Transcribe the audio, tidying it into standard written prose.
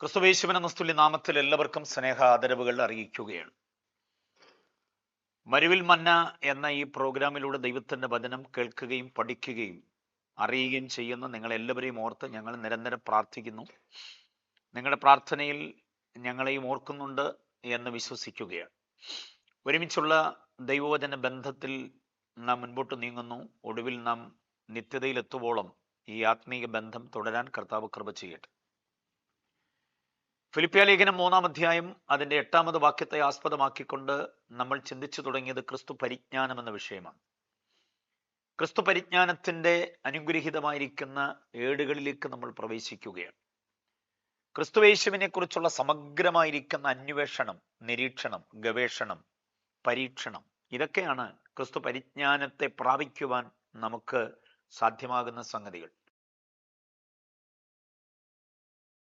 ക്രിസ്തുവേശുവിൻ എന്ന സ്തുല്യ നാമത്തിൽ എല്ലാവർക്കും സ്നേഹ ആദരവുകൾ അറിയിക്കുകയാണ്. മരുവിൽ മന്ന എന്ന ഈ പ്രോഗ്രാമിലൂടെ ദൈവത്തിന്റെ വചനം കേൾക്കുകയും പഠിക്കുകയും അറിയുകയും ചെയ്യുന്ന നിങ്ങളെല്ലാവരെയും ഓർത്ത് ഞങ്ങൾ നിരന്തരം പ്രാർത്ഥിക്കുന്നു. നിങ്ങളുടെ പ്രാർത്ഥനയിൽ ഞങ്ങളെയും ഓർക്കുന്നുണ്ട് എന്ന് വിശ്വസിക്കുകയാണ്. ഒരുമിച്ചുള്ള ദൈവവചന ബന്ധത്തിൽ നാം മുൻപോട്ട് നീങ്ങുന്നു. ഒടുവിൽ നാം നിത്യതയിലെത്തുവോളം ഈ ആത്മീയ ബന്ധം തുടരാൻ കർത്താവ് കൃപ ചെയ്യട്ടെ. ഫിലിപ്പിയ ലേഖനം 3-ാം അധ്യായം അതിന്റെ 8-ാമത് വാക്യത്തെ ആസ്പദമാക്കിക്കൊണ്ട് നമ്മൾ ചിന്തിച്ചു തുടങ്ങിയത് ക്രിസ്തു പരിജ്ഞാനം എന്ന വിഷയമാണ്. ക്രിസ്തു പരിജ്ഞാനത്തിന്റെ അനുഗ്രഹീതമായിരിക്കുന്ന ഏടുകളിലേക്ക് നമ്മൾ പ്രവേശിക്കുകയാണ്. ക്രിസ്തുവേശുവിനെ കുറിച്ചുള്ള സമഗ്രമായിരിക്കുന്ന അന്വേഷണം, നിരീക്ഷണം, ഗവേഷണം, പരീക്ഷണം, ഇതൊക്കെയാണ് ക്രിസ്തു പരിജ്ഞാനത്തെ പ്രാപിക്കുവാൻ നമുക്ക് സാധ്യമാകുന്ന സംഗതികൾ.